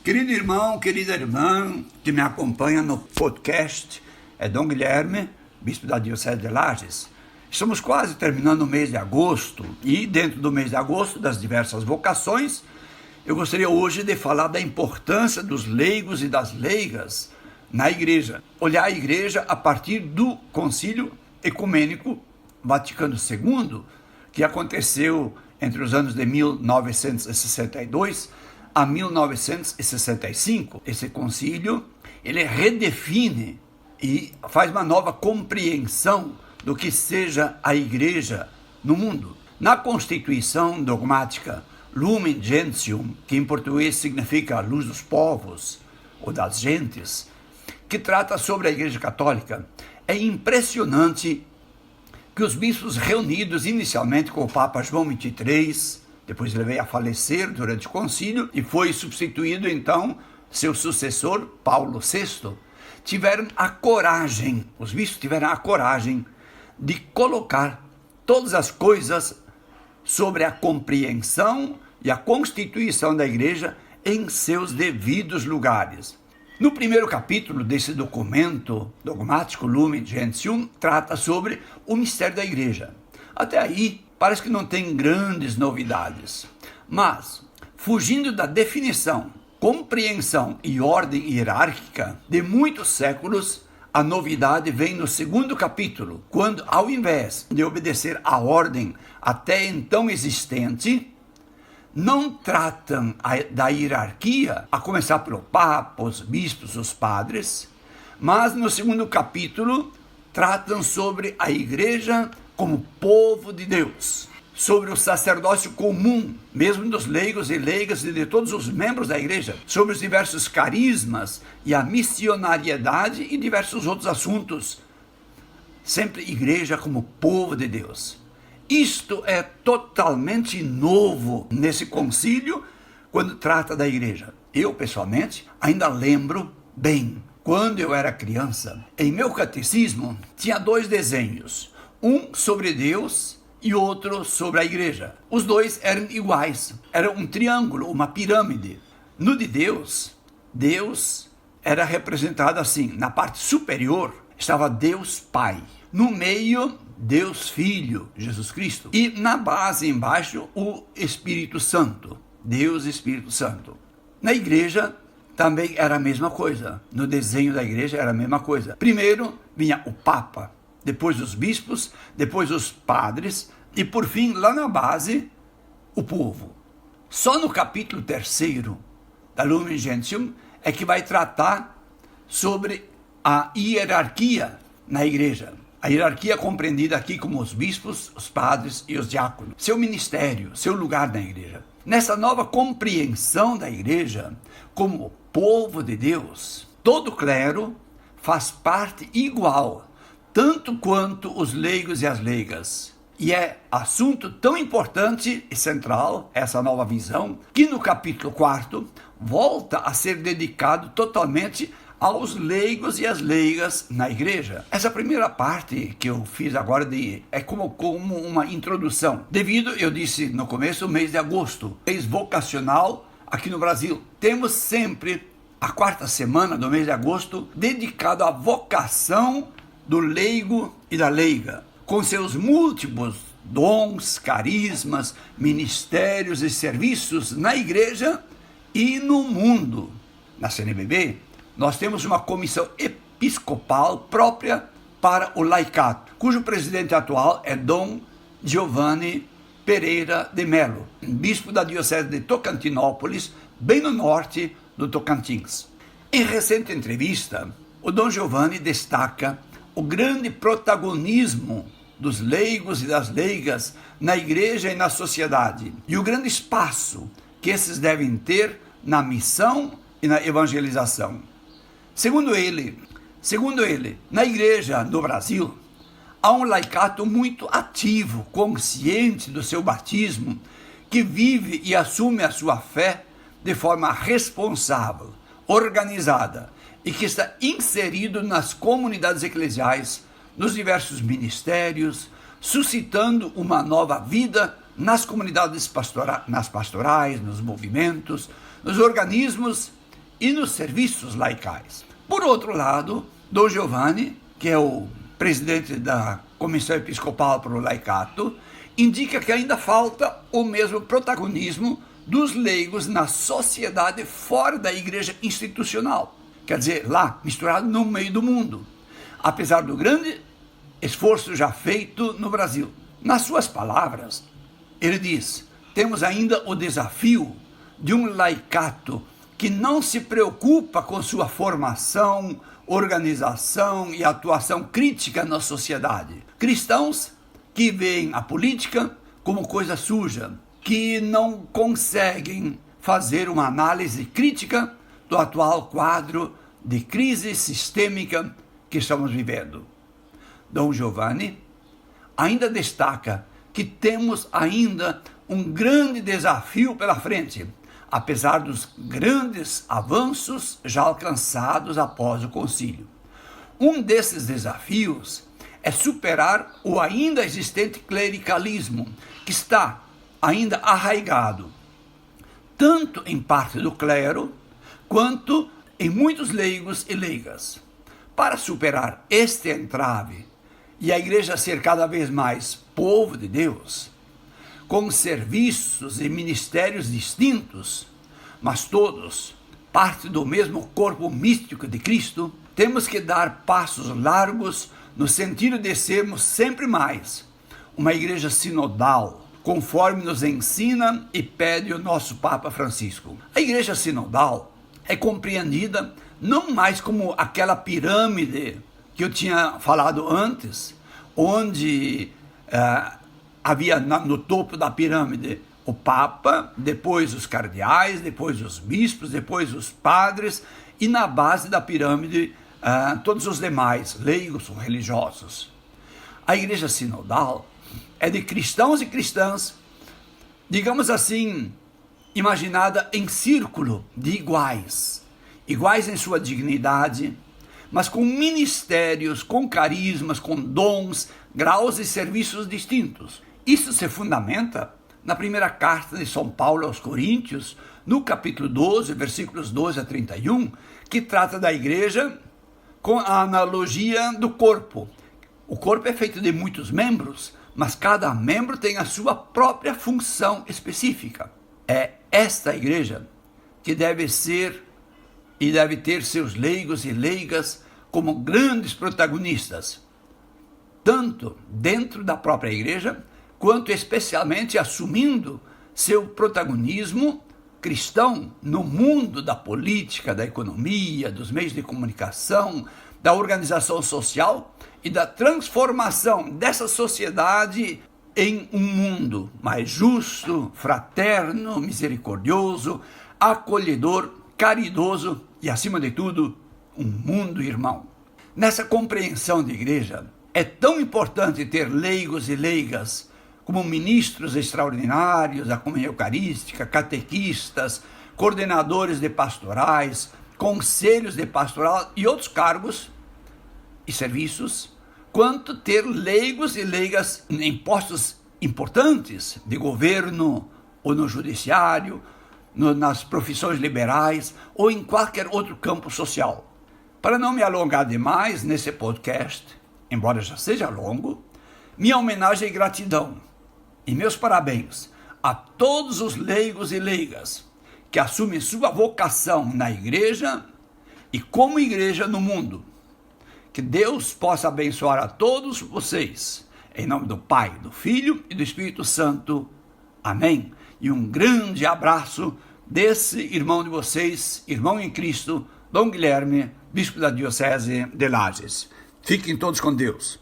Querido irmão, querida irmã que me acompanha no podcast, é Dom Guilherme, bispo da Diocese de Lages. Estamos quase terminando o mês de agosto e dentro do mês de agosto, das diversas vocações, eu gostaria hoje de falar da importância dos leigos e das leigas na igreja. Olhar a igreja a partir do Concílio Ecumênico Vaticano II, que aconteceu entre os anos de 1962 a 1965. Esse concílio, ele redefine e faz uma nova compreensão do que seja a igreja no mundo. Na Constituição dogmática Lumen Gentium, que em português significa luz dos povos ou das gentes, que trata sobre a Igreja Católica, é impressionante que os bispos reunidos inicialmente com o Papa João XXIII, depois ele veio a falecer durante o concílio e foi substituído então seu sucessor, Paulo VI, tiveram a coragem, os bispos tiveram a coragem de colocar todas as coisas sobre a compreensão e a constituição da igreja em seus devidos lugares. No primeiro capítulo desse documento dogmático Lumen Gentium, trata sobre o mistério da igreja. Até aí, parece que não tem grandes novidades, mas, fugindo da definição, compreensão e ordem hierárquica de muitos séculos, a novidade vem no segundo capítulo, quando, ao invés de obedecer à ordem até então existente, não tratam da hierarquia, a começar pelo Papa, os bispos, os padres, mas no segundo capítulo tratam sobre a igreja como povo de Deus, sobre o sacerdócio comum, mesmo dos leigos e leigas e de todos os membros da igreja, sobre os diversos carismas e a missionariedade e diversos outros assuntos. Sempre igreja como povo de Deus. Isto é totalmente novo nesse concílio quando trata da igreja. Eu, pessoalmente, ainda lembro bem, quando eu era criança, em meu catecismo tinha 2 desenhos, um sobre Deus e outro sobre a igreja. Os dois eram iguais, era um triângulo, uma pirâmide. No de Deus, Deus era representado assim, na parte superior estava Deus Pai, no meio Deus Filho, Jesus Cristo, e na base embaixo o Espírito Santo, Deus Espírito Santo. Na igreja também era a mesma coisa, no desenho da igreja era a mesma coisa. Primeiro vinha o Papa, depois os bispos, depois os padres e por fim lá na base o povo. Só no capítulo 3º da Lumen Gentium é que vai tratar sobre a hierarquia na igreja. A hierarquia é compreendida aqui como os bispos, os padres e os diáconos. Seu ministério, seu lugar na igreja. Nessa nova compreensão da igreja como povo de Deus, todo clero faz parte igual, tanto quanto os leigos e as leigas. E é assunto tão importante e central, essa nova visão, que no capítulo 4 volta a ser dedicado totalmente aos leigos e às leigas na igreja. Essa primeira parte que eu fiz agora é como uma introdução. Devido, eu disse no começo, o mês de agosto, mês vocacional aqui no Brasil. Temos sempre a 4ª semana do mês de agosto dedicado à vocação do leigo e da leiga, com seus múltiplos dons, carismas, ministérios e serviços na igreja e no mundo. Na CNBB, nós temos uma comissão episcopal própria para o laicato, cujo presidente atual é Dom Giovanni Pereira de Melo, bispo da Diocese de Tocantinópolis, bem no norte do Tocantins. Em recente entrevista, o Dom Giovanni destaca o grande protagonismo dos leigos e das leigas na igreja e na sociedade, e o grande espaço que esses devem ter na missão e na evangelização. Segundo ele, na igreja no Brasil, há um laicato muito ativo, consciente do seu batismo, que vive e assume a sua fé de forma responsável, organizada e que está inserido nas comunidades eclesiais, nos diversos ministérios, suscitando uma nova vida nas comunidades nas pastorais, nos movimentos, nos organismos e nos serviços laicais. Por outro lado, Dom Giovanni, que é o presidente da Comissão Episcopal para o Laicato, indica que ainda falta o mesmo protagonismo dos leigos na sociedade fora da igreja institucional, quer dizer, lá, misturado no meio do mundo, apesar do grande esforço já feito no Brasil. Nas suas palavras, ele diz: temos ainda o desafio de um laicato que não se preocupa com sua formação, organização e atuação crítica na sociedade. Cristãos que veem a política como coisa suja, que não conseguem fazer uma análise crítica do atual quadro de crise sistêmica que estamos vivendo. Dom Giovanni ainda destaca que temos ainda um grande desafio pela frente, apesar dos grandes avanços já alcançados após o concílio. Um desses desafios é superar o ainda existente clericalismo, que está ainda arraigado, tanto em parte do clero, quanto em muitos leigos e leigas. Para superar este entrave e a igreja ser cada vez mais povo de Deus, com serviços e ministérios distintos, mas todos parte do mesmo corpo místico de Cristo, temos que dar passos largos no sentido de sermos sempre mais uma igreja sinodal, conforme nos ensina e pede o nosso Papa Francisco. A igreja sinodal é compreendida não mais como aquela pirâmide que eu tinha falado antes, onde havia no topo da pirâmide o Papa, depois os cardeais, depois os bispos, depois os padres, e na base da pirâmide todos os demais, leigos ou religiosos. A igreja sinodal é de cristãos e cristãs, digamos assim, imaginada em círculo de iguais em sua dignidade, mas com ministérios, com carismas, com dons, graus e serviços distintos. Isso se fundamenta na primeira carta de São Paulo aos Coríntios, no capítulo 12, versículos 12 a 31, que trata da igreja com a analogia do corpo. O corpo é feito de muitos membros, mas cada membro tem a sua própria função específica. É esta igreja que deve ser e deve ter seus leigos e leigas como grandes protagonistas, tanto dentro da própria igreja, quanto especialmente assumindo seu protagonismo cristão no mundo da política, da economia, dos meios de comunicação, da organização social e da transformação dessa sociedade em um mundo mais justo, fraterno, misericordioso, acolhedor, caridoso e, acima de tudo, um mundo irmão. Nessa compreensão de igreja, é tão importante ter leigos e leigas como ministros extraordinários da comunhão eucarística, catequistas, coordenadores de pastorais, conselhos de pastoral e outros cargos e serviços, quanto ter leigos e leigas em postos importantes de governo ou no judiciário, nas profissões liberais ou em qualquer outro campo social. Para não me alongar demais nesse podcast, embora já seja longo, minha homenagem e gratidão e meus parabéns a todos os leigos e leigas que assumem sua vocação na igreja e como igreja no mundo. Que Deus possa abençoar a todos vocês, em nome do Pai, do Filho e do Espírito Santo. Amém. E um grande abraço desse irmão de vocês, irmão em Cristo, Dom Guilherme, bispo da Diocese de Lages. Fiquem todos com Deus.